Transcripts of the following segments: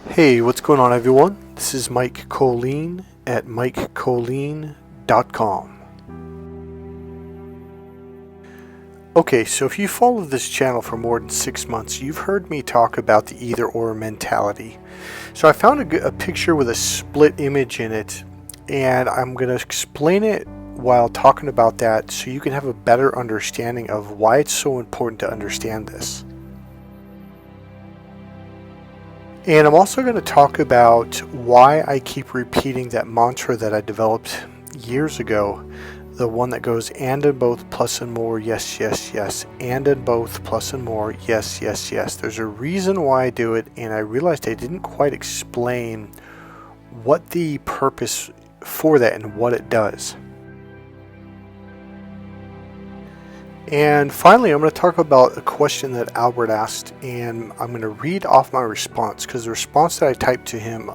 Hey, what's going on, everyone? This is Mike Kollin at MikeKollin.com. Okay, so if you follow this channel for more than 6 months, you've heard me talk about the either-or mentality. So I found a picture with a split image in it, and I'm going to explain it while talking about that so you can have a better understanding of why it's so important to understand this. And I'm also going to talk about why I keep repeating that mantra that I developed years ago, the one that goes and in both plus and more, yes, yes, yes, and in both plus and more, yes, yes, yes. There's a reason why I do it, and I realized I didn't quite explain what the purpose for that and what it does. And finally, I'm going to talk about a question that Albert asked, and I'm going to read off my response because the response that I typed to him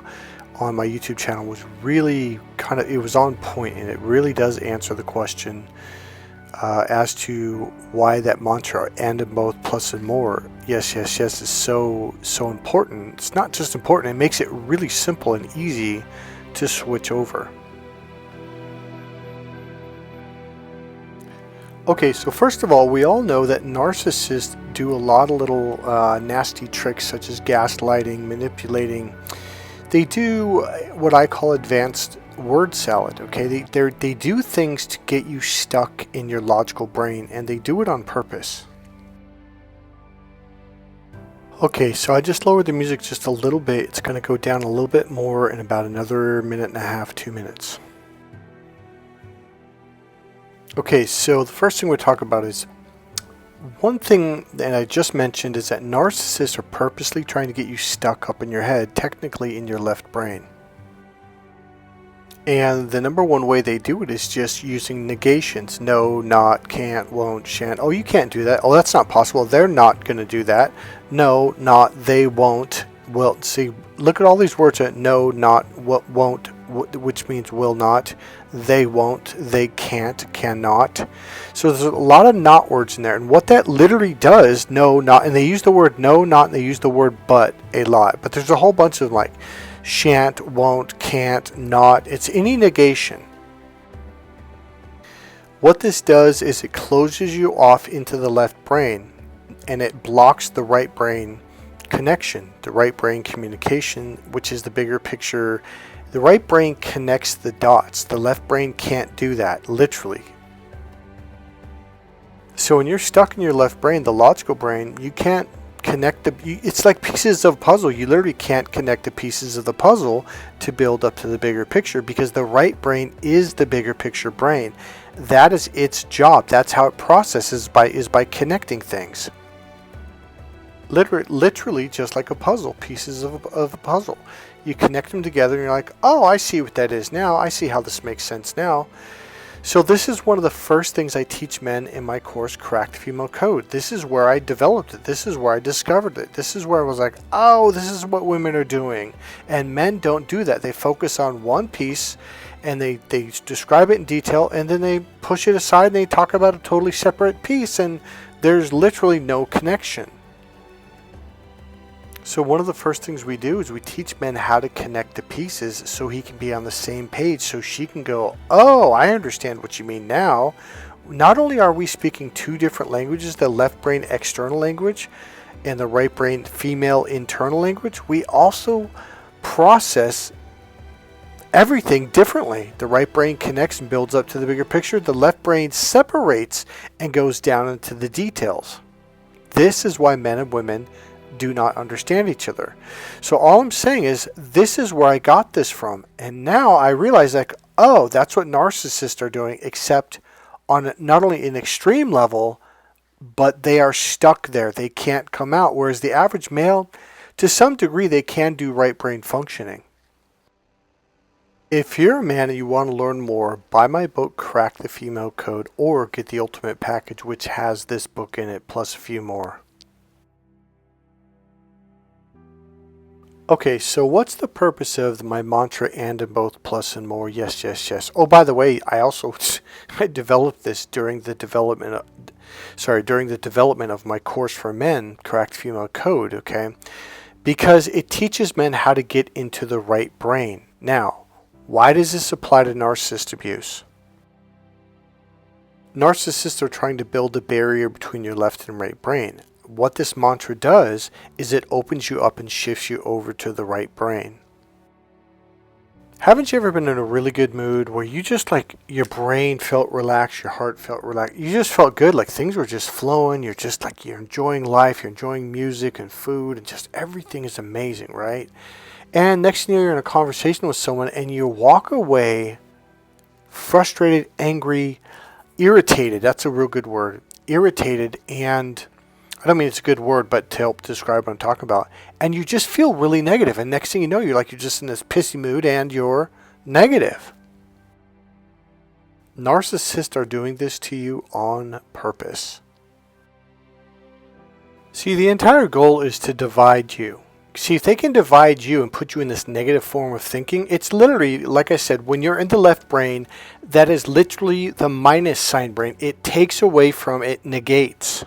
on my YouTube channel was really it was on point, and it really does answer the question as to why that mantra and in both plus and more, yes, yes, yes, is so important. It's not just important, it makes it really simple and easy to switch over. Okay, so first of all, we all know that narcissists do a lot of little nasty tricks such as gaslighting, manipulating. They do what I call advanced word salad, okay? They do things to get you stuck in your logical brain, and they do it on purpose. Okay, so I just lowered the music just a little bit. It's going to go down a little bit more in about another minute and a half, 2 minutes. Okay, so the first thing we'll talk about is one thing that I just mentioned is that narcissists are purposely trying to get you stuck up in your head, technically in your left brain. And the number one way they do it is just using negations. No, not, can't, won't, shan't. Oh, you can't do that. Oh, that's not possible. They're not going to do that. No, not, they won't. Well, see, look at all these words that no, not, won't, which means will not, they won't, they can't, cannot. So there's a lot of not words in there, and what that literally does, no, not, and they use the word no, not, and they use the word but a lot, but there's a whole bunch of them like shan't, won't, can't, not. It's any negation. What this does is it closes you off into the left brain, and it blocks the right brain connection, the right brain communication, which is the bigger picture. The right brain connects the dots. The left brain can't do that, literally. So when you're stuck in your left brain, the logical brain, you can't connect it's like pieces of a puzzle. You literally can't connect the pieces of the puzzle to build up to the bigger picture because the right brain is the bigger picture brain. That is its job. That's how it processes is by connecting things. Literally just like a puzzle, pieces of a puzzle. You connect them together and you're like, oh, I see what that is now. I see how this makes sense now. So this is one of the first things I teach men in my course, Crack the Female Code. This is where I developed it. This is where I discovered it. This is where I was like, oh, this is what women are doing. And men don't do that. They focus on one piece and they describe it in detail, and then they push it aside and they talk about a totally separate piece, and there's literally no connection. So one of the first things we do is we teach men how to connect the pieces so he can be on the same page, so she can go, oh, I understand what you mean now. Not only are we speaking two different languages, the left brain external language and the right brain female internal language, we also process everything differently. The right brain connects and builds up to the bigger picture. The left brain separates and goes down into the details. This is why men and women do not understand each other. So all I'm saying is this is where I got this from, and now I realize like, oh, that's what narcissists are doing, except on not only an extreme level, but they are stuck there. They can't come out, whereas the average male, to some degree, they can do right brain functioning. If you're a man and you want to learn more, buy my book Crack the Female Code, or get the Ultimate Package, which has this book in it plus a few more. Okay, so what's the purpose of my mantra and in both plus and more, yes, yes, yes. Oh, by the way, I developed this during the development of my course for men, Correct Female Code, okay? because it teaches men how to get into the right brain. Now, why does this apply to narcissist abuse? Narcissists are trying to build a barrier between your left and right brain. What this mantra does is it opens you up and shifts you over to the right brain. Haven't you ever been in a really good mood where you just like your brain felt relaxed, your heart felt relaxed, you just felt good, like things were just flowing, you're just like you're enjoying life, you're enjoying music and food, and just everything is amazing, right? And next thing you're in a conversation with someone and you walk away frustrated, angry, irritated. That's a real good word. Irritated, and I don't mean it's a good word, but to help describe what I'm talking about. And you just feel really negative. And next thing you know, you're just in this pissy mood and you're negative. Narcissists are doing this to you on purpose. See, the entire goal is to divide you. See, if they can divide you and put you in this negative form of thinking, it's literally, like I said, when you're in the left brain, that is literally the minus sign brain. It takes away from, it negates.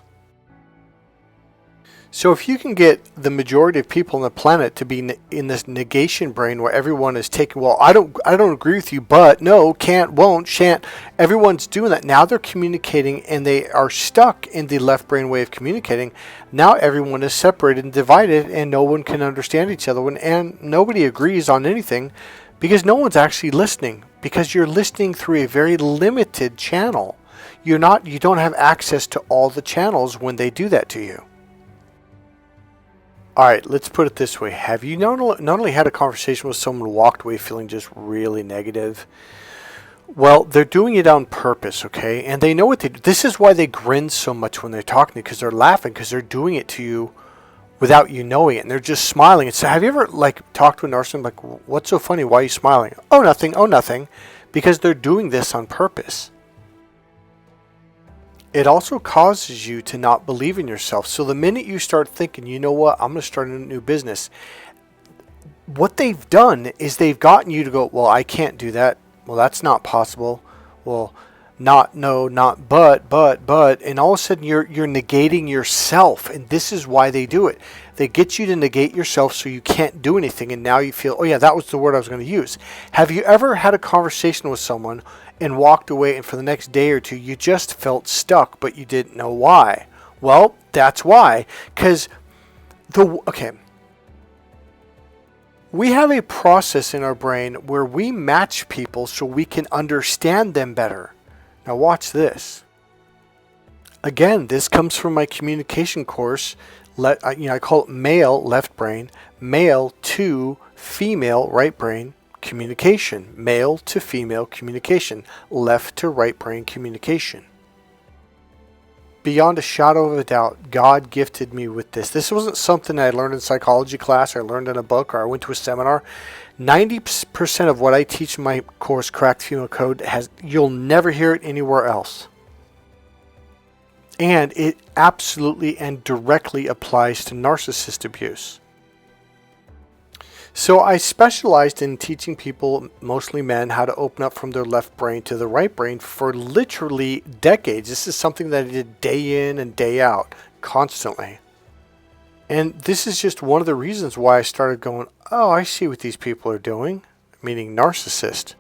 So if you can get the majority of people on the planet to be in this negation brain where everyone is taking, well, I don't agree with you, but no, can't, won't, shan't. Everyone's doing that. Now they're communicating and they are stuck in the left brain way of communicating. Now everyone is separated and divided and no one can understand each other and nobody agrees on anything because no one's actually listening, because you're listening through a very limited channel. You don't have access to all the channels when they do that to you. All right, let's put it this way. Have you not only had a conversation with someone who walked away feeling just really negative? Well, they're doing it on purpose, okay? And they know what they do. This is why they grin so much when they're talking to you, because they're laughing, because they're doing it to you without you knowing it. And they're just smiling. And so have you ever talked to a narcissist like, what's so funny? Why are you smiling? Oh, nothing. Oh, nothing. Because they're doing this on purpose. It also causes you to not believe in yourself. So the minute you start thinking, you know what, I'm going to start a new business, what they've done is they've gotten you to go, well, I can't do that. Well, that's not possible. Well, not, no, not, but. And all of a sudden you're negating yourself. And this is why they do it. They get you to negate yourself so you can't do anything. And now you feel, oh yeah, that was the word I was going to use. Have you ever had a conversation with someone and walked away and for the next day or two you just felt stuck but you didn't know why? Well, that's why. Because we have a process in our brain where we match people so we can understand them better. Now watch this. Again, this comes from my communication course. I call it male left brain, male to female right brain communication, male to female communication, left to right brain communication. Beyond a shadow of a doubt, God gifted me with this. This wasn't something I learned in psychology class or I learned in a book or I went to a seminar. 90% of what I teach in my course, Cracked Female Code, you'll never hear it anywhere else. And it absolutely and directly applies to narcissist abuse. So I specialized in teaching people, mostly men, how to open up from their left brain to the right brain for literally decades. This is something that I did day in and day out, constantly. And this is just one of the reasons why I started going, oh, I see what these people are doing, meaning narcissist.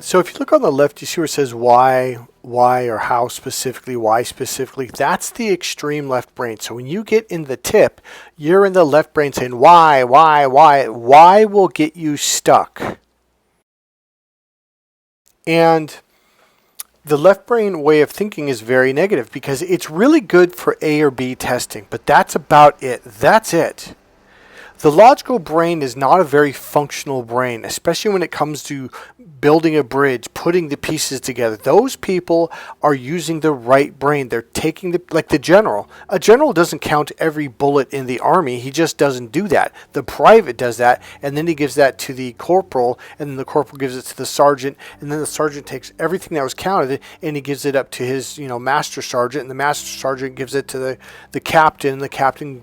So if you look on the left, you see where it says why or how specifically, why specifically. That's the extreme left brain. So when you get in the tip, you're in the left brain saying why. Why will get you stuck. And the left brain way of thinking is very negative because it's really good for A or B testing, but that's about it. That's it. The logical brain is not a very functional brain, especially when it comes to building a bridge, putting the pieces together. Those people are using the right brain. They're taking like the general. A general doesn't count every bullet in the army. He just doesn't do that. The private does that, and then he gives that to the corporal, and then the corporal gives it to the sergeant, and then the sergeant takes everything that was counted and he gives it up to his, master sergeant, and the master sergeant gives it to the captain, and the captain,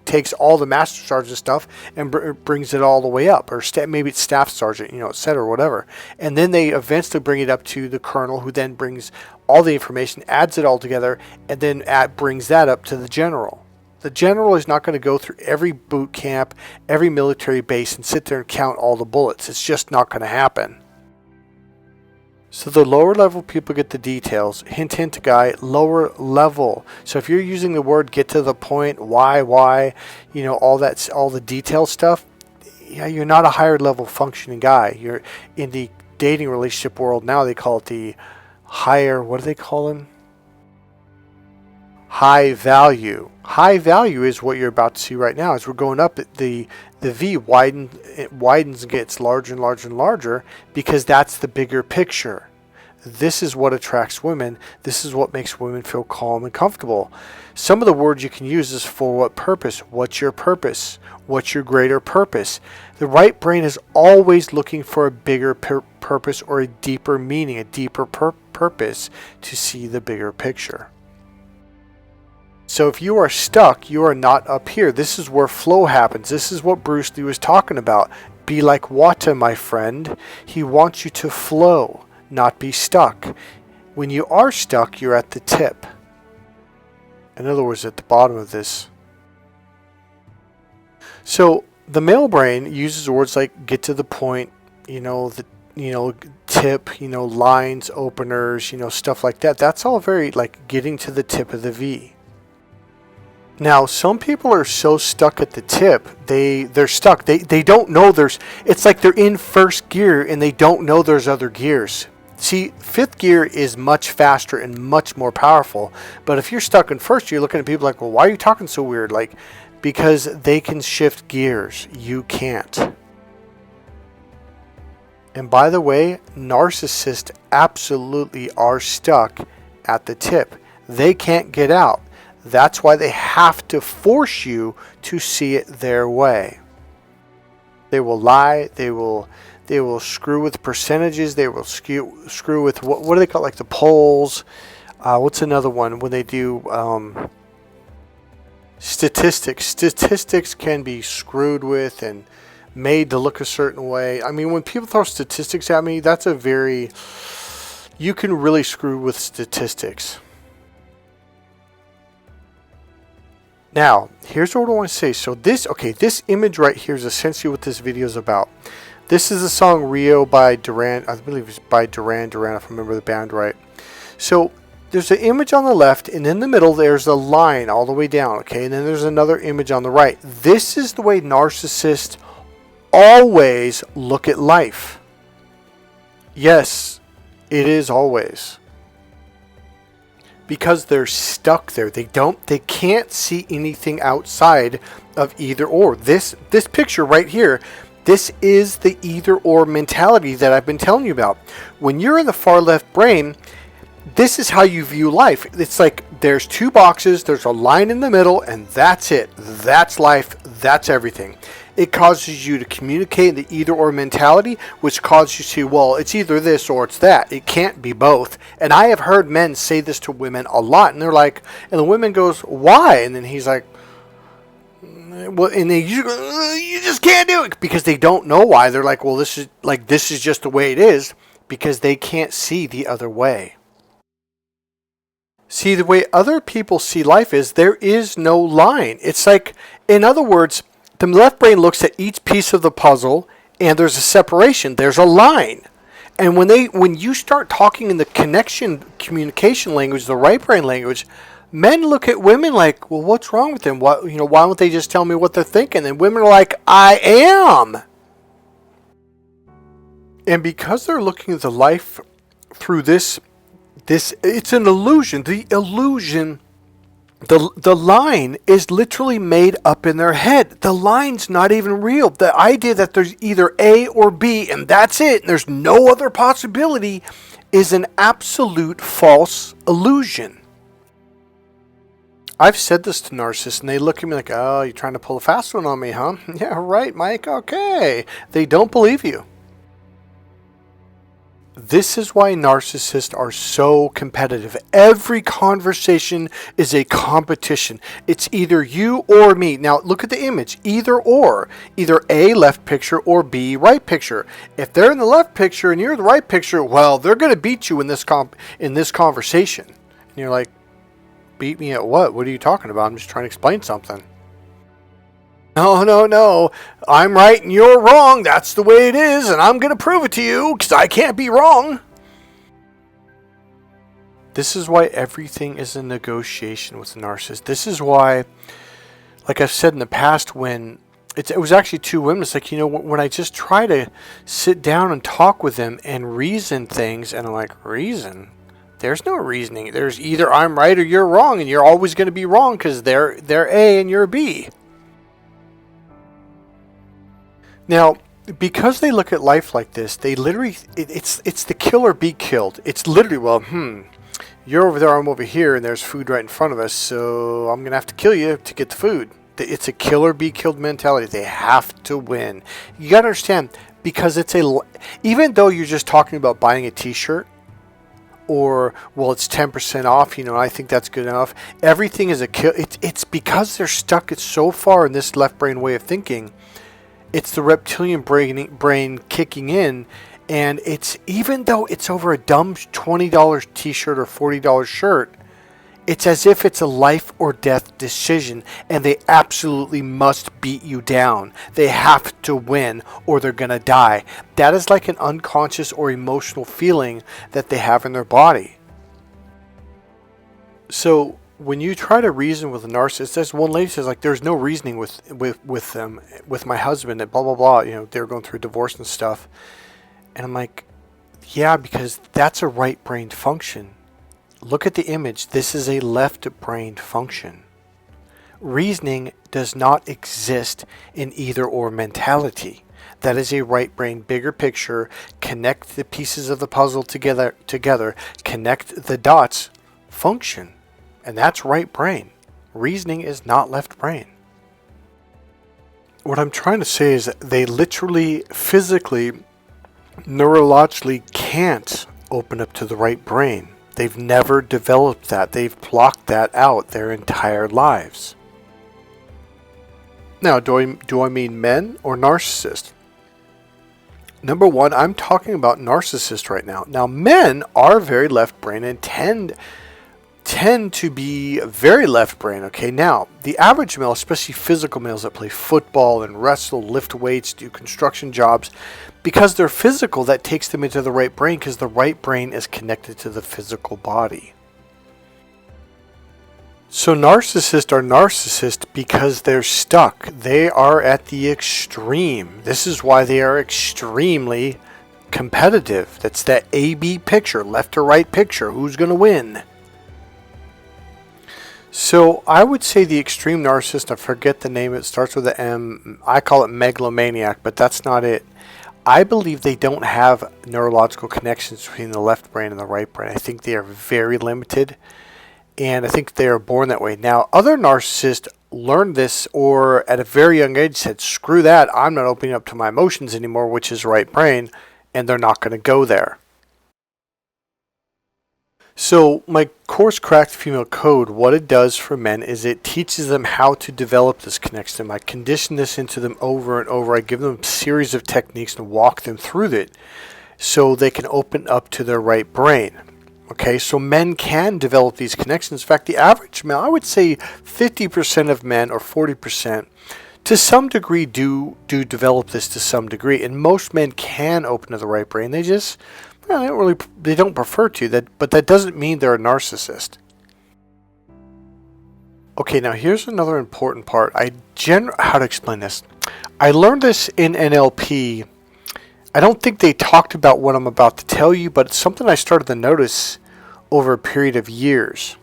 takes all the master sergeant stuff and brings it all the way up, or maybe it's staff sergeant, etc., or whatever. And then they eventually bring it up to the colonel, who then brings all the information, adds it all together, and then brings that up to the general. The general is not going to go through every boot camp, every military base, and sit there and count all the bullets. It's just not going to happen. So the lower level people get the details. Hint, hint, guy, lower level. So if you're using the word get to the point, why, all the detail stuff, yeah, you're not a higher level functioning guy. You're in the dating relationship world now. They call it the higher, what do they call them? High value. High value is what you're about to see right now. As we're going up, the V widens and gets larger and larger and larger because that's the bigger picture. This is what attracts women. This is what makes women feel calm and comfortable. Some of the words you can use is for what purpose? What's your purpose? What's your greater purpose? The right brain is always looking for a bigger purpose or a deeper meaning, a deeper purpose to see the bigger picture. So if you are stuck, you are not up here. This is where flow happens. This is what Bruce Lee was talking about. Be like water, my friend. He wants you to flow, not be stuck. When you are stuck, you're at the tip. In other words, at the bottom of this. So the male brain uses words like get to the point, tip, lines, openers, stuff like that. That's all very like getting to the tip of the V. Now, some people are so stuck at the tip, they're stuck. They don't know it's like they're in first gear and they don't know there's other gears. See, fifth gear is much faster and much more powerful. But if you're stuck in first, you're looking at people like, well, why are you talking so weird? Like, because they can shift gears. You can't. And by the way, narcissists absolutely are stuck at the tip. They can't get out. That's why they have to force you to see it their way. They will lie. They will screw with percentages. They will screw with what do they call it? Like the polls. What's another one when they do statistics? Statistics can be screwed with and made to look a certain way. I mean, when people throw statistics at me, you can really screw with statistics. Now, here's what I want to say. So this image right here is essentially what this video is about. This is the song Rio by Duran. I believe it's by Duran Duran, if I remember the band right. So there's an image on the left, and in the middle there's a line all the way down, okay? And then there's another image on the right. This is the way narcissists always look at life. Yes, it is always. Because they're stuck there. They can't see anything outside of either or. This picture right here, this is the either or mentality that I've been telling you about. When you're in the far left brain, this is how you view life. It's like there's two boxes, there's a line in the middle, and that's it. That's life, that's everything. It causes you to communicate the either or mentality, which causes you to say, well, it's either this or it's that. It can't be both. And I have heard men say this to women a lot, and they're like, and the woman goes, why? And then he's like, well, and they usually go, you just can't do it, because they don't know why. They're like, well, this is just the way it is, because they can't see the other way. See, the way other people see life is there is no line. It's like, in other words, the left brain looks at each piece of the puzzle and there's a separation. There's a line. And when you start talking in the communication language, the right brain language, men look at women like, well, what's wrong with them? Why don't they just tell me what they're thinking? And women are like, I am. And because they're looking at the life through this, it's an illusion. The line is literally made up in their head. The line's not even real. The idea that there's either A or B and that's it, and there's no other possibility, is an absolute false illusion. I've said this to narcissists, and they look at me like, oh, you're trying to pull a fast one on me, huh? Yeah, right, Mike, okay. They don't believe you. This is why narcissists are so competitive. Every conversation is a competition. It's either you or me. Now, look at the image. Either or. Either A, left picture, or B, right picture. If they're in the left picture and you're in the right picture, well, they're going to beat you in this conversation. And you're like, Beat me at what? What are you talking about? I'm just trying to explain something. No, no, no. I'm right and you're wrong. That's the way it is, and I'm going to prove it to you because I can't be wrong. This is why everything is a negotiation with the narcissist. This is why, like I've said in the past, when it was actually two women, it's like, when I just try to sit down and talk with them and reason things, and I'm like, reason? There's no reasoning. There's either I'm right or you're wrong, and you're always going to be wrong because they're A and you're B. Now, because they look at life like this, they literally, it's the kill or be killed. It's literally, you're over there, I'm over here, and there's food right in front of us, so I'm going to have to kill you to get the food. It's a kill or be killed mentality. They have to win. You got to understand, because even though you're just talking about buying a t-shirt, or, well, it's 10% off, I think that's good enough. Everything is a kill. It's because they're stuck so far in this left brain way of thinking. It's the reptilian brain kicking in, and it's, even though it's over a dumb $20 t-shirt or $40 shirt, it's as if it's a life or death decision, and they absolutely must beat you down. They have to win or they're going to die. That is like an unconscious or emotional feeling that they have in their body. So when you try to reason with a narcissist, there's one lady says, like, there's no reasoning with them, with my husband, and blah, blah, blah. They're going through divorce and stuff. And I'm like, yeah, because that's a right-brained function. Look at the image. This is a left-brained function. Reasoning does not exist in either-or mentality. That is a right-brain, bigger picture, connect the pieces of the puzzle together, connect the dots function. And that's right brain. Reasoning is not left brain. What I'm trying to say is that they literally, physically, neurologically can't open up to the right brain. They've never developed that. They've blocked that out their entire lives. Now, do I mean men or narcissists? Number one, I'm talking about narcissists right now. Now, men are very left brain and tend to be very left brain. Okay, now the average male, especially physical males that play football and wrestle, lift weights, do construction jobs, because they're physical, that takes them into the right brain, because the right brain is connected to the physical body. So narcissists are narcissists because they're stuck. They are at the extreme. This is why they are extremely competitive. That's that A-B picture, left or right picture. Who's going to win? So I would say the extreme narcissist, I forget the name, it starts with an M. I call it megalomaniac, but that's not it. I believe they don't have neurological connections between the left brain and the right brain. I think they are very limited, and I think they are born that way. Now, other narcissists learned this, or at a very young age said, screw that, I'm not opening up to my emotions anymore, which is right brain, and they're not going to go there. So my course, Cracked Female Code, what it does for men is it teaches them how to develop this connection. I condition this into them over and over. I give them a series of techniques and walk them through it so they can open up to their right brain. Okay, so men can develop these connections. In fact, the average male, I would say 50% of men or 40% to some degree do develop this to some degree. And most men can open to the right brain. They just... well, they don't prefer to, but that doesn't mean they're a narcissist. Okay, now here's another important part. How to explain this? I learned this in NLP. I don't think they talked about what I'm about to tell you, but it's something I started to notice over a period of years.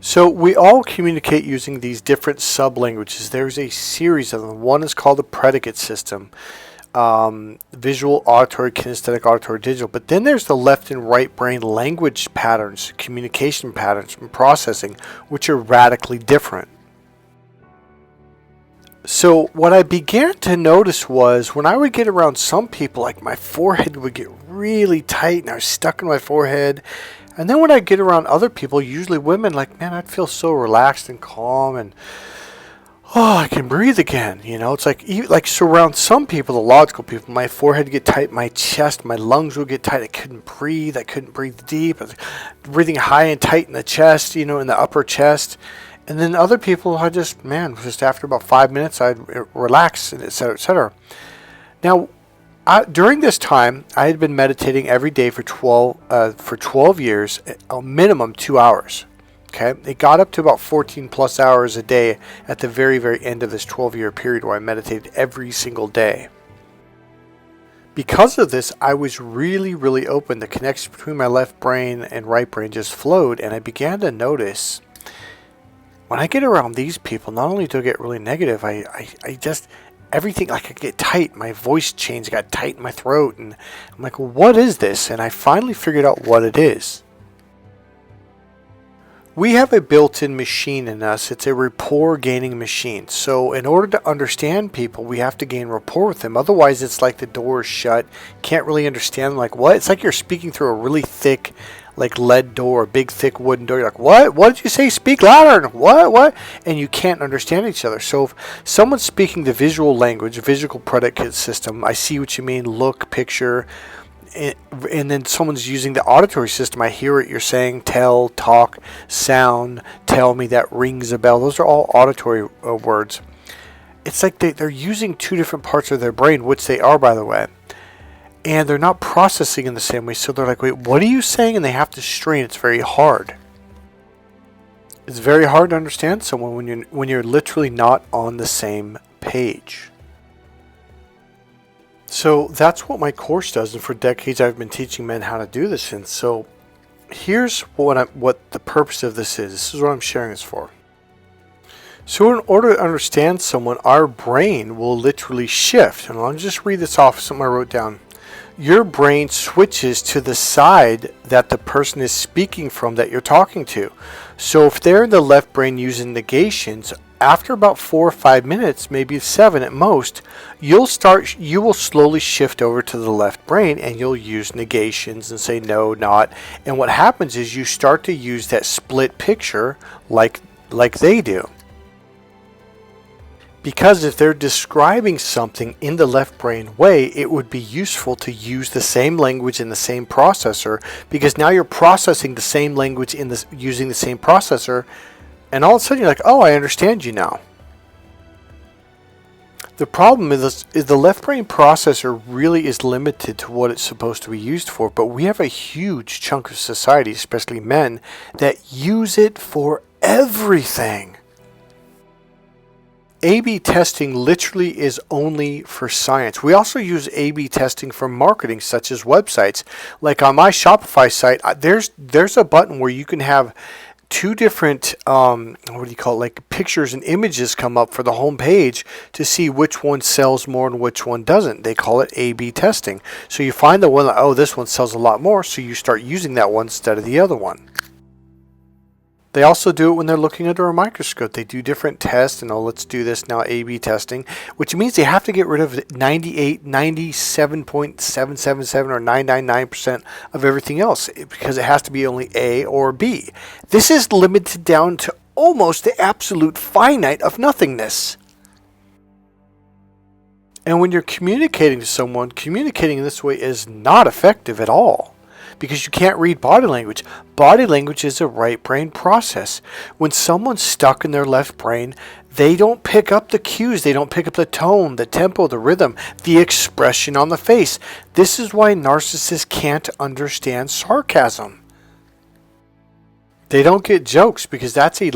So we all communicate using these different sub-languages. There's a series of them. One is called the predicate system. Visual, auditory, kinesthetic, auditory, digital. But then there's the left and right brain language patterns, communication patterns, and processing, which are radically different. So what I began to notice was when I would get around some people, like my forehead would get really tight and I was stuck in my forehead. And then when I get around other people, usually women, like, man, I'd feel so relaxed and calm and oh, I can breathe again. It's like so around some people, the logical people, my forehead would get tight, my chest, my lungs would get tight. I couldn't breathe deep. I was breathing high and tight in the chest, in the upper chest. And then other people, just after about 5 minutes, I'd relax, et cetera, et cetera. Now, during this time, I had been meditating every day for 12 years, a minimum 2 hours. Okay, it got up to about 14 plus hours a day at the very, very end of this 12-year period where I meditated every single day. Because of this, I was really, really open. The connection between my left brain and right brain just flowed, and I began to notice when I get around these people, not only do I get really negative, I just, everything, like I get tight, my voice changed, got tight in my throat, and I'm like, what is this? And I finally figured out what it is. We have a built-in machine in us. It's a rapport-gaining machine. So in order to understand people, we have to gain rapport with them. Otherwise, it's like the door is shut. Can't really understand them. Like, what? It's like you're speaking through a really thick, like lead door, a big, thick wooden door. You're like, what? What did you say? Speak louder. What? And you can't understand each other. So if someone's speaking the visual language, visual predicate system, I see what you mean, look, picture, and then someone's using the auditory system. I hear what you're saying, tell, talk, sound, tell me, that rings a bell. Those are all auditory words. It's like they're using two different parts of their brain, which they are, by the way. And they're not processing in the same way. So they're like, wait, what are you saying? And they have to strain. It's very hard. It's very hard to understand someone when you're literally not on the same page. So that's what my course does, and for decades I've been teaching men how to do this. And so here's what the purpose of this is. This is what I'm sharing this for. So in order to understand someone, our brain will literally shift. And I'll just read this off, something I wrote down. Your brain switches to the side that the person is speaking from, that you're talking to. So if they're in the left brain using negations, after about 4 or 5 minutes, maybe 7 at most, you will slowly shift over to the left brain and you'll use negations and say no, not. And what happens is you start to use that split picture like they do. Because if they're describing something in the left brain way, it would be useful to use the same language in the same processor, because now you're processing the same language using the same processor. And all of a sudden you're like, oh, I understand you now. The problem is the left brain processor really is limited to what it's supposed to be used for. But we have a huge chunk of society, especially men, that use it for everything. A/B testing literally is only for science. We also use A/B testing for marketing, such as websites. Like on my Shopify site, there's a button where you can have two different like pictures and images come up for the home page to see which one sells more and which one doesn't. They call it A/B testing. So you find the one that, oh, this one sells a lot more, so you start using that one instead of the other one. They also do it when they're looking under a microscope. They do different tests, and let's do this now, A/B testing, which means they have to get rid of 97.777 or 999% of everything else, because it has to be only A or B. This is limited down to almost the absolute finite of nothingness. And when you're communicating to someone, communicating in this way is not effective at all, because you can't read body language. Body language is a right brain process. When someone's stuck in their left brain, they don't pick up the cues. They don't pick up the tone, the tempo, the rhythm, the expression on the face. This is why narcissists can't understand sarcasm. They don't get jokes, because that's a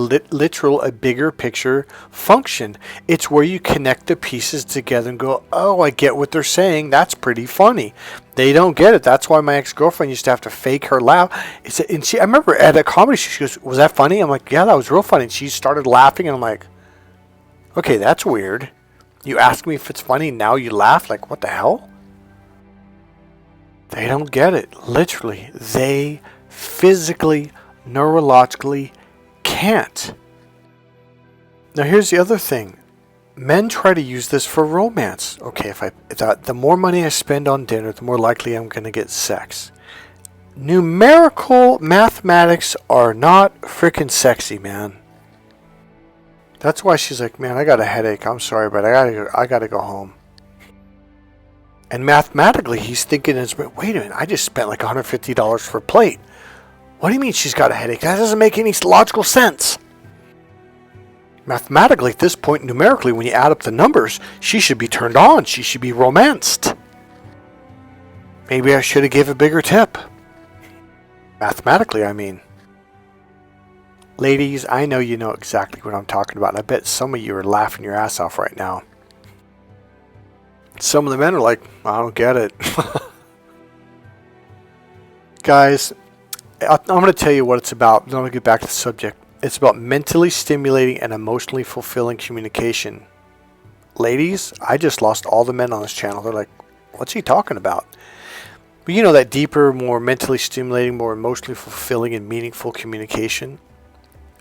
bigger picture function. It's where you connect the pieces together and go, oh, I get what they're saying. That's pretty funny. They don't get it. That's why my ex-girlfriend used to have to fake her laugh. I remember at a comedy, she goes, was that funny? I'm like, yeah, that was real funny. And she started laughing, and I'm like, okay, that's weird. You ask me if it's funny, now you laugh? Like, what the hell? They don't get it. Literally, they physically, neurologically can't. Now here's the other thing. Men try to use this for romance. Okay, if the more money I spend on dinner, the more likely I'm going to get sex. Numerical mathematics are not freaking sexy, man. That's why she's like, man, I got a headache. I'm sorry, but I gotta go home. And mathematically, he's thinking, wait a minute, I just spent like $150 for a plate. What do you mean she's got a headache? That doesn't make any logical sense. Mathematically, at this point, numerically, when you add up the numbers, she should be turned on. She should be romanced. Maybe I should have given a bigger tip. Mathematically, I mean. Ladies, I know you know exactly what I'm talking about, and I bet some of you are laughing your ass off right now. Some of the men are like, I don't get it. Guys, I'm going to tell you what it's about. Then I'll get back to the subject. It's about mentally stimulating and emotionally fulfilling communication. Ladies, I just lost all the men on this channel. They're like, what's he talking about? But you know, that deeper, more mentally stimulating, more emotionally fulfilling and meaningful communication.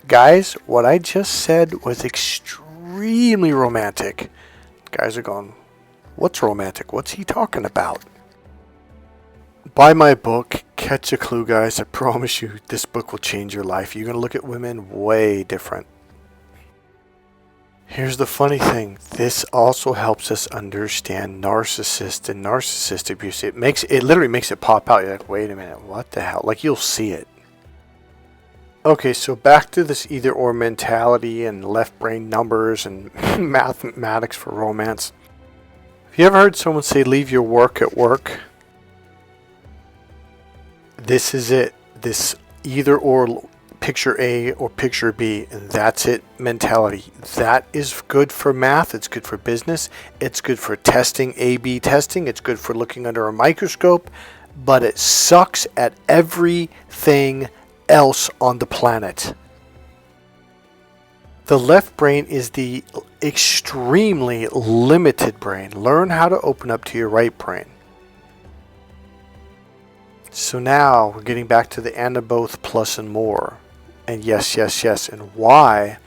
Guys, what I just said was extremely romantic. Guys are going, what's romantic? What's he talking about? Buy my book, Catch a Clue, guys. I promise you, this book will change your life. You're going to look at women way different. Here's the funny thing. This also helps us understand narcissist and narcissist abuse. It literally makes it pop out. You're like, wait a minute, what the hell? Like, you'll see it. Okay, so back to this either or mentality and left brain numbers and mathematics for romance. Have you ever heard someone say, leave your work at work? This is it. This either or, picture A or picture B, and that's it mentality. That is good for math. It's good for business. It's good for testing, A/B testing. It's good for looking under a microscope, but it sucks at everything else on the planet. The left brain is the extremely limited brain. Learn how to open up to your right brain. So now we're getting back to the and of both, plus and more. And yes, yes, yes. And why,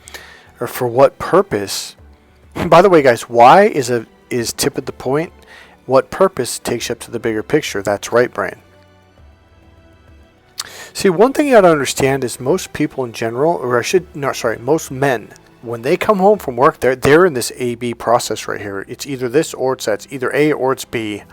or for what purpose? And by the way, guys, why is tip at the point. What purpose takes you up to the bigger picture? That's right brain. See, one thing you got to understand is most people in general, most men, when they come home from work, they're in this A/B process right here. It's either this or it's that. It's either A or it's B.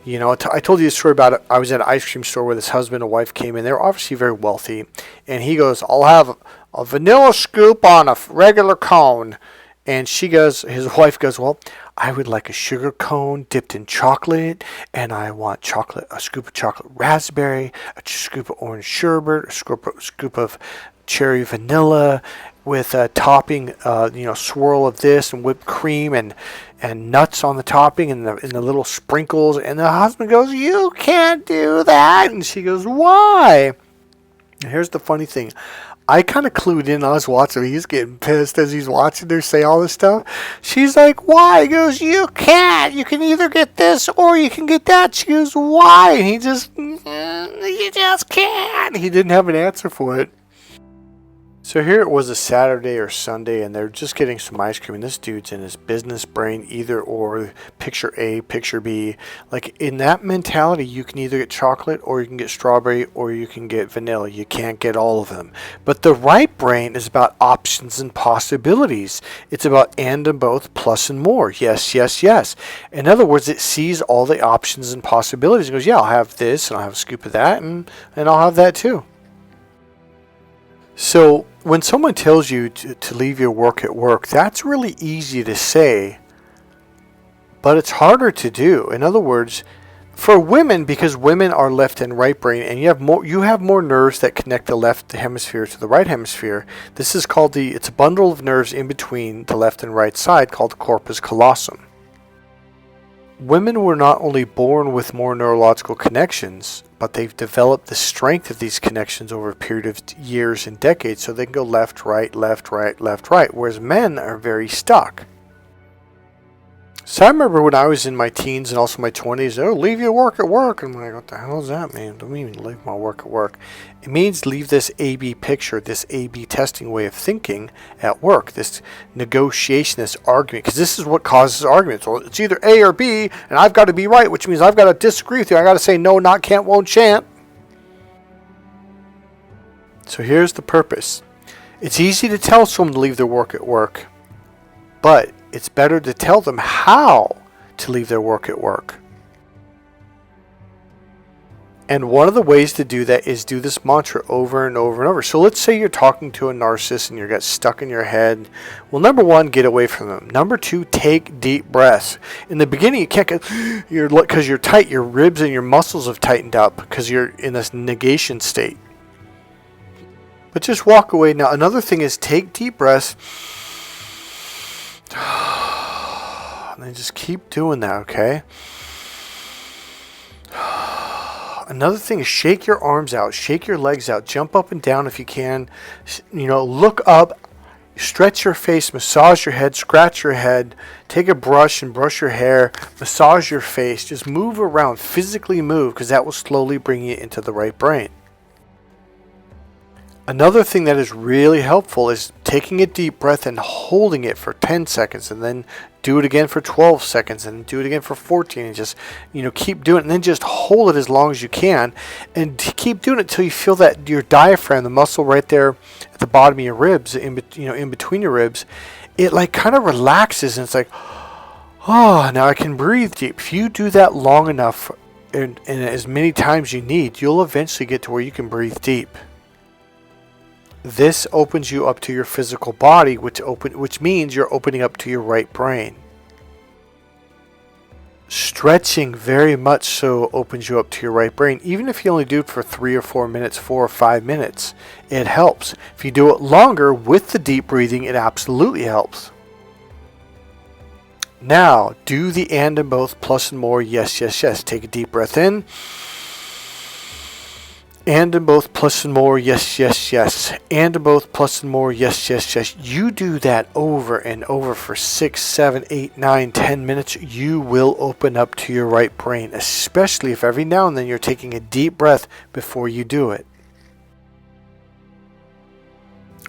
You know, I told you a story about it. I was at an ice cream store where this husband and wife came in. They were obviously very wealthy. And he goes, I'll have a vanilla scoop on a regular cone. And his wife goes, well, I would like a sugar cone dipped in chocolate. And I want a scoop of chocolate raspberry, a scoop of orange sherbet, a scoop of cherry vanilla with a topping, swirl of this and whipped cream and nuts on the topping and the little sprinkles. And the husband goes, you can't do that. And she goes, why? And here's the funny thing. I kind of clued in. I was watching. He's getting pissed as he's watching her say all this stuff. She's like, why? He goes, you can't. You can either get this or you can get that. She goes, why? And he just, you just can't. He didn't have an answer for it. So here it was a Saturday or Sunday, and they're just getting some ice cream, and this dude's in his business brain, either or, picture A, picture B. Like, in that mentality, you can either get chocolate, or you can get strawberry, or you can get vanilla. You can't get all of them. But the right brain is about options and possibilities. It's about and both, plus and more. Yes, yes, yes. In other words, it sees all the options and possibilities. It goes, yeah, I'll have this, and I'll have a scoop of that, and I'll have that too. So when someone tells you to leave your work at work, that's really easy to say, but it's harder to do. In other words, for women, because women are left and right brain, and you have more nerves that connect the left hemisphere to the right hemisphere. This is called it's a bundle of nerves in between the left and right side called the corpus callosum. Women were not only born with more neurological connections, but they've developed the strength of these connections over a period of years and decades, so they can go left, right, left, right, left, right, whereas men are very stuck. So I remember when I was in my teens and also my 20s, leave your work at work. I'm like, what the hell does that mean? Don't mean leave my work at work. It means leave this A/B picture, this A/B testing way of thinking at work, this negotiation, this argument, because this is what causes arguments. Well, it's either A or B, and I've got to be right, which means I've got to disagree with you. I got to say no, not, can't, won't, shan't. So here's the purpose. It's easy to tell someone to leave their work at work, but it's better to tell them how to leave their work at work. And one of the ways to do that is do this mantra over and over and over. So let's say you're talking to a narcissist and you got stuck in your head. Well, number one, get away from them. Number two, take deep breaths. In the beginning, you can't because you're tight. Your ribs and your muscles have tightened up because you're in this negation state. But just walk away. Now, another thing is take deep breaths. And then just keep doing that, okay? Another thing is shake your arms out, shake your legs out, jump up and down if you can. Look up, stretch your face, massage your head, scratch your head, take a brush and brush your hair, massage your face. Just move around, physically move, because that will slowly bring you into the right brain. Another thing that is really helpful is taking a deep breath and holding it for 10 seconds and then do it again for 12 seconds and do it again for 14 and just, keep doing it and then just hold it as long as you can and keep doing it until you feel that your diaphragm, the muscle right there at the bottom of your ribs, in between your ribs, it like kind of relaxes and it's like, oh, now I can breathe deep. If you do that long enough and as many times you need, you'll eventually get to where you can breathe deep. This opens you up to your physical body, which means you're opening up to your right brain. Stretching very much so opens you up to your right brain. Even if you only do it for 3 or 4 minutes, 4 or 5 minutes, it helps. If you do it longer with the deep breathing, it absolutely helps. Now, do the and both, plus and more, yes, yes, yes. Take a deep breath in. And in both, plus and more, yes, yes, yes. And in both, plus and more, yes, yes, yes. You do that over and over for 6, 7, 8, 9, 10 minutes. You will open up to your right brain, especially if every now and then you're taking a deep breath before you do it.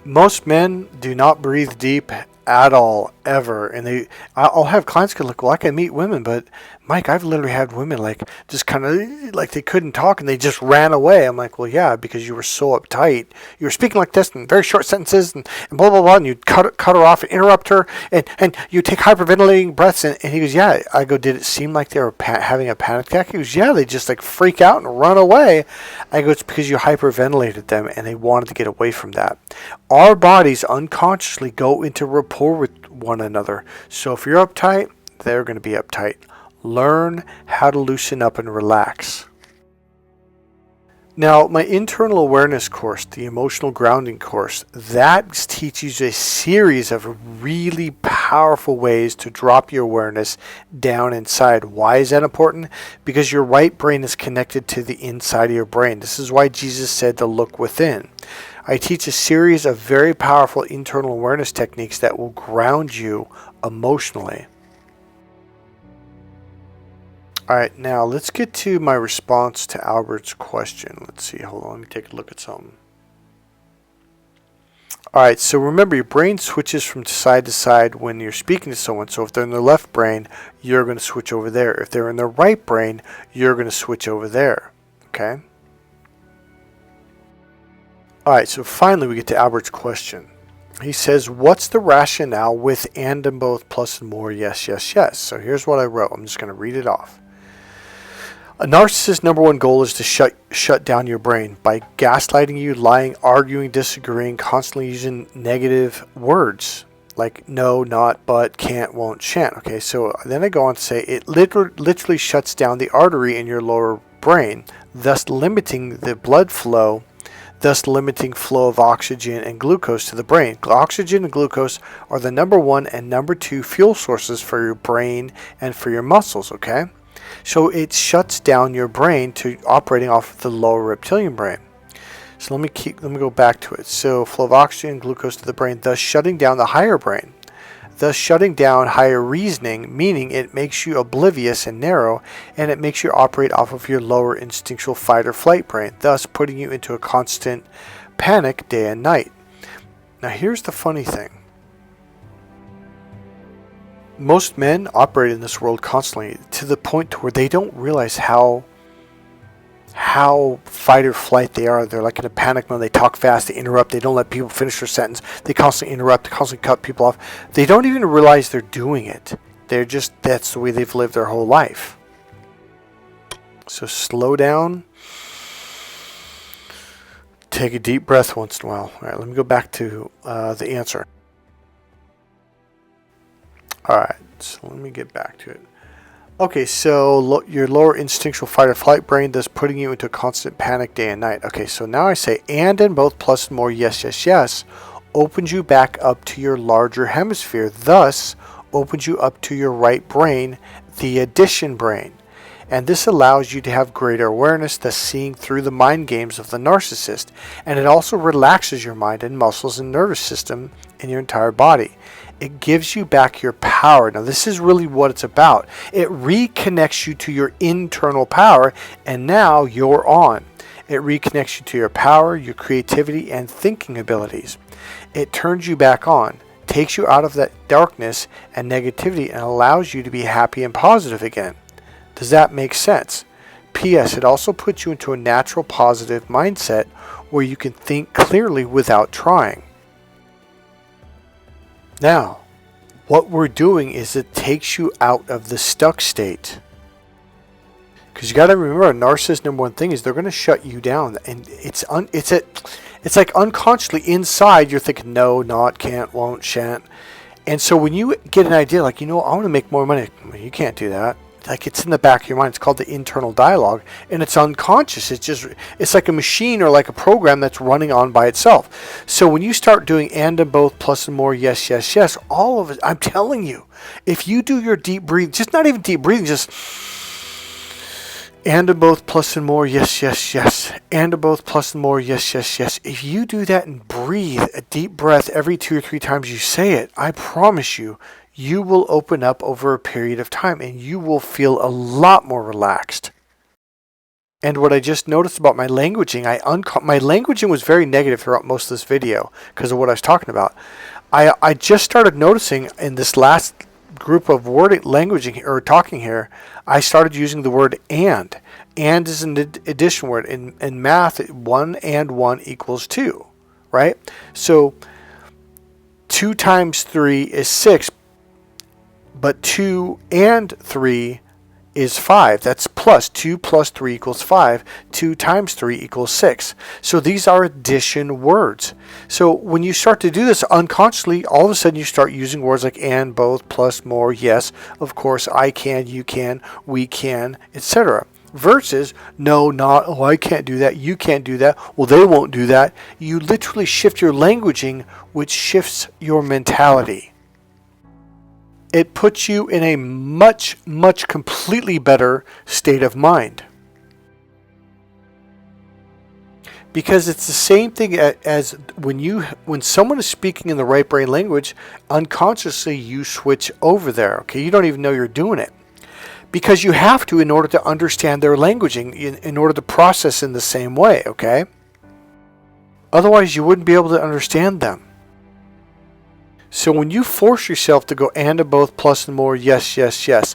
Most men do not breathe deep at all, ever. And I'll have clients go, look, well, I can meet women, but Mike, I've literally had women just kind of like they couldn't talk and they just ran away. I'm like, well, yeah, because you were so uptight. You were speaking like this in very short sentences and blah, blah, blah. And you'd cut her off and interrupt her and you take hyperventilating breaths. And he goes, yeah. I go, did it seem like they were having a panic attack? He goes, yeah, they just freak out and run away. I go, it's because you hyperventilated them and they wanted to get away from that. Our bodies unconsciously go into rapport with one another. So if you're uptight, they're going to be uptight. Learn how to loosen up and relax. Now, my internal awareness course, the emotional grounding course, that teaches you a series of really powerful ways to drop your awareness down inside. Why is that important? Because your right brain is connected to the inside of your brain. This is why Jesus said to look within. I teach a series of very powerful internal awareness techniques that will ground you emotionally. Alright, now let's get to my response to Albert's question. Let's see, hold on, let me take a look at something. Alright, so remember your brain switches from side to side when you're speaking to someone. So if they're in their left brain, you're going to switch over there. If they're in their right brain, you're going to switch over there. Okay? Alright, so finally we get to Albert's question. He says, what's the rationale with and both, plus and more, yes, yes, yes. So here's what I wrote. I'm just going to read it off. A narcissist's number one goal is to shut down your brain by gaslighting you, lying, arguing, disagreeing, constantly using negative words like no, not, but, can't, won't, shan't. Okay, so then I go on to say it literally shuts down the artery in your lower brain, thus limiting the blood flow, thus limiting flow of oxygen and glucose to the brain. Oxygen and glucose are the number one and number two fuel sources for your brain and for your muscles, okay? So it shuts down your brain to operating off of the lower reptilian brain. So let me go back to it. So flow of oxygen and glucose to the brain, thus shutting down the higher brain. Thus shutting down higher reasoning, meaning it makes you oblivious and narrow, and it makes you operate off of your lower instinctual fight or flight brain, thus putting you into a constant panic day and night. Now here's the funny thing. Most men operate in this world constantly to the point where they don't realize how how fight or flight they are. They're like in a panic mode. They talk fast, they interrupt, they don't let people finish their sentence, they constantly interrupt, they constantly cut people off. They don't even realize they're doing it. That's the way they've lived their whole life. So slow down. Take a deep breath once in a while. All right, let me go back to the answer. All right, so let me get back to it. Okay, so your lower instinctual fight or flight brain thus putting you into a constant panic day and night. Okay, so now I say and both plus and more yes, yes, yes opens you back up to your larger hemisphere, thus opens you up to your right brain, the addition brain. And this allows you to have greater awareness, thus seeing through the mind games of the narcissist. And it also relaxes your mind and muscles and nervous system in your entire body. It gives you back your power. Now, this is really what it's about. It reconnects you to your internal power, and now you're on. It reconnects you to your power, your creativity, and thinking abilities. It turns you back on, takes you out of that darkness and negativity, and allows you to be happy and positive again. Does that make sense? P.S. It also puts you into a natural positive mindset where you can think clearly without trying. Now, what we're doing is it takes you out of the stuck state. Because you got to remember, a narcissist's number one thing is they're going to shut you down. And it's like unconsciously inside you're thinking, no, not, can't, won't, shan't. And so when you get an idea like, I want to make more money. Well, you can't do that. Like, it's in the back of your mind. It's called the internal dialogue, and it's unconscious. It's like a machine or like a program that's running on by itself. So when you start doing and both plus and more yes, yes, yes, all of it, I'm telling you, if you do your deep breathing, just not even deep breathing, just and both plus and more yes, yes, yes, and both plus and more yes, yes, yes. If you do that and breathe a deep breath every 2 or 3 times you say it, I promise you, you will open up over a period of time and you will feel a lot more relaxed. And what I just noticed about my languaging, my languaging was very negative throughout most of this video because of what I was talking about. I just started noticing in this last group of languaging or talking here, I started using the word and. And is an addition word. In math, 1 and 1 equals 2, right? So 2 times 3 is 6. But 2 and 3 is 5. That's plus. 2 plus 3 equals 5. 2 times 3 equals 6. So these are addition words. So when you start to do this unconsciously, all of a sudden you start using words like and, both, plus, more, yes, of course, I can, you can, we can, etc. Versus, no, not, oh, I can't do that, you can't do that, well, they won't do that. You literally shift your languaging, which shifts your mentality. It puts you in a much, much completely better state of mind. Because it's the same thing as when someone is speaking in the right brain language, unconsciously you switch over there. Okay, you don't even know you're doing it. Because you have to in order to understand their languaging, in order to process in the same way, okay? Otherwise you wouldn't be able to understand them. So when you force yourself to go and both plus and more, yes, yes, yes,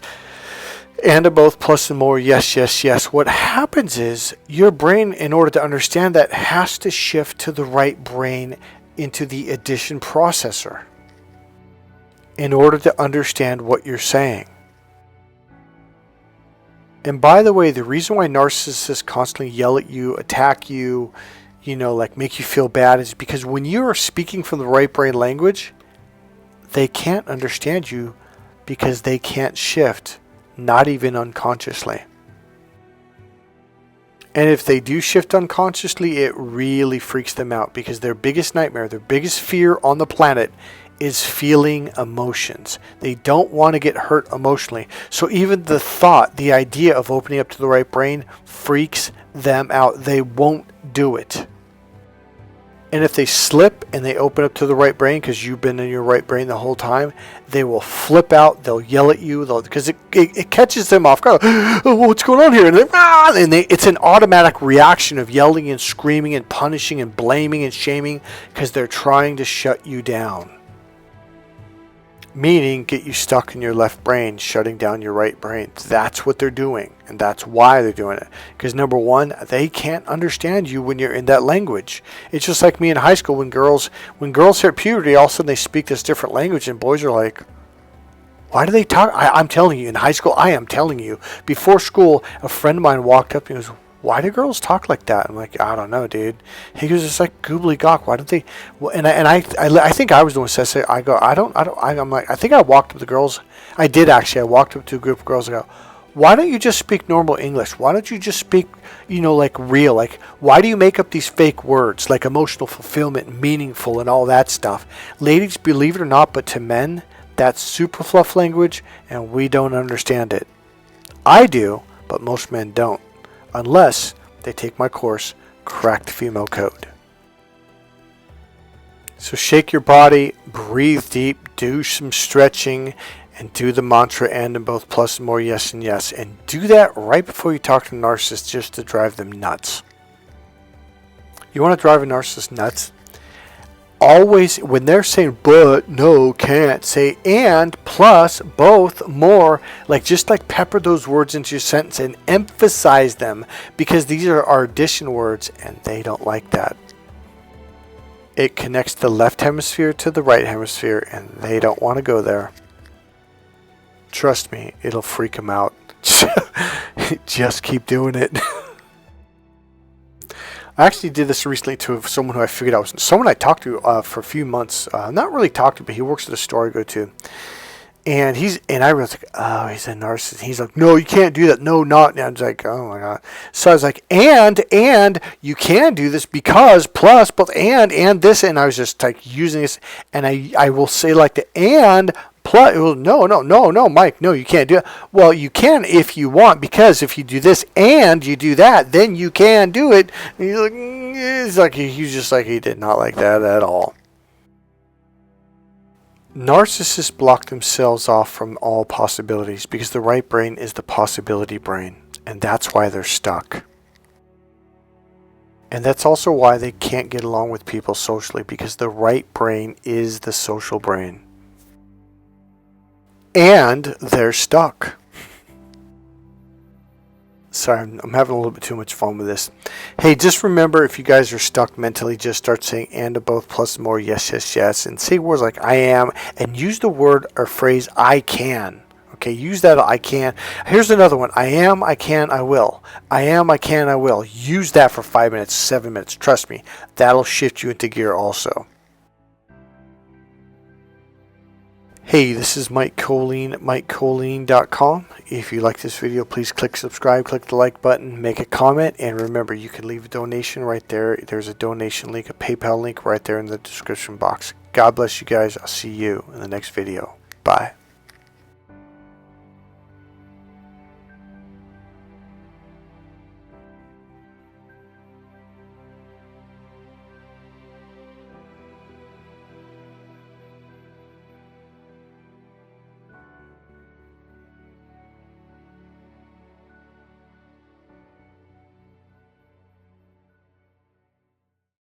and both plus and more, yes, yes, yes, what happens is your brain, in order to understand that, has to shift to the right brain into the addition processor in order to understand what you're saying. And by the way, the reason why narcissists constantly yell at you, attack you, like make you feel bad is because when you are speaking from the right brain language, they can't understand you because they can't shift, not even unconsciously. And if they do shift unconsciously, it really freaks them out because their biggest nightmare, their biggest fear on the planet is feeling emotions. They don't want to get hurt emotionally. So even the thought, the idea of opening up to the right brain freaks them out. They won't do it. And if they slip and they open up to the right brain because you've been in your right brain the whole time, they will flip out. They'll yell at you because it catches them off guard. Oh, what's going on here? And it's an automatic reaction of yelling and screaming and punishing and blaming and shaming because they're trying to shut you down. meaning get you stuck in your left brain, shutting down your right brain. That's what they're doing, and that's why they're doing it. Because number one, they can't understand you when you're in that language. It's just like me in high school when girls hit puberty, all of a sudden they speak this different language, and boys are like, why do they talk? I'm telling you, in high school, I am telling you. Before school, a friend of mine walked up and he goes, why do girls talk like that? I'm like, I don't know, dude. He goes, it's like gobbledygook. Why don't they? Well, and I think I was the one who said, I'm like, I think I walked up to the girls. I did actually. I walked up to a group of girls and go, why don't you just speak normal English? Why don't you just speak, like real? Like, why do you make up these fake words like emotional fulfillment, meaningful, and all that stuff? Ladies, believe it or not, but to men, that's super fluff language, and we don't understand it. I do, but most men don't, unless they take my course, Crack the Female Code. So shake your body, breathe deep, do some stretching, and do the mantra and in both plus and more yes and yes. And do that right before you talk to a narcissist just to drive them nuts. You want to drive a narcissist nuts? Always, when they're saying but, no, can't, say and, plus, both, more, just pepper those words into your sentence and emphasize them, because these are our addition words and they don't like that. It connects the left hemisphere to the right hemisphere and they don't want to go there. Trust me, it'll freak them out. Just keep doing it. I actually did this recently to someone who I figured out was someone I talked to for a few months. Not really talked to, but he works at a store I go to. And I was like, oh, he's a narcissist. He's like, no, you can't do that. No, not. And I was like, oh my God. So I was like, and you can do this because plus, but and this. And I was just using this. And I will say the and plus, no, Mike, no, you can't do it. Well, you can if you want, because if you do this and you do that, then you can do it. And he's just like, he did not like that at all. Narcissists block themselves off from all possibilities because the right brain is the possibility brain, and that's why they're stuck. And that's also why they can't get along with people socially, because the right brain is the social brain. And they're stuck. Sorry, I'm having a little bit too much fun with this. Hey, just remember, if you guys are stuck mentally, just start saying and to both plus more yes, yes, yes. And say words like I am, and use the word or phrase I can. Okay, use that I can. Here's another one. I am, I can, I will. I am, I can, I will. Use that for 5 minutes, 7 minutes. Trust me, that'll shift you into gear also. Hey, this is Mike Kollin at MikeKollin.com. If you like this video, please click subscribe, click the like button, make a comment, and remember, you can leave a donation right there. There's a donation link, a PayPal link right there in the description box. God bless you guys. I'll see you in the next video. Bye.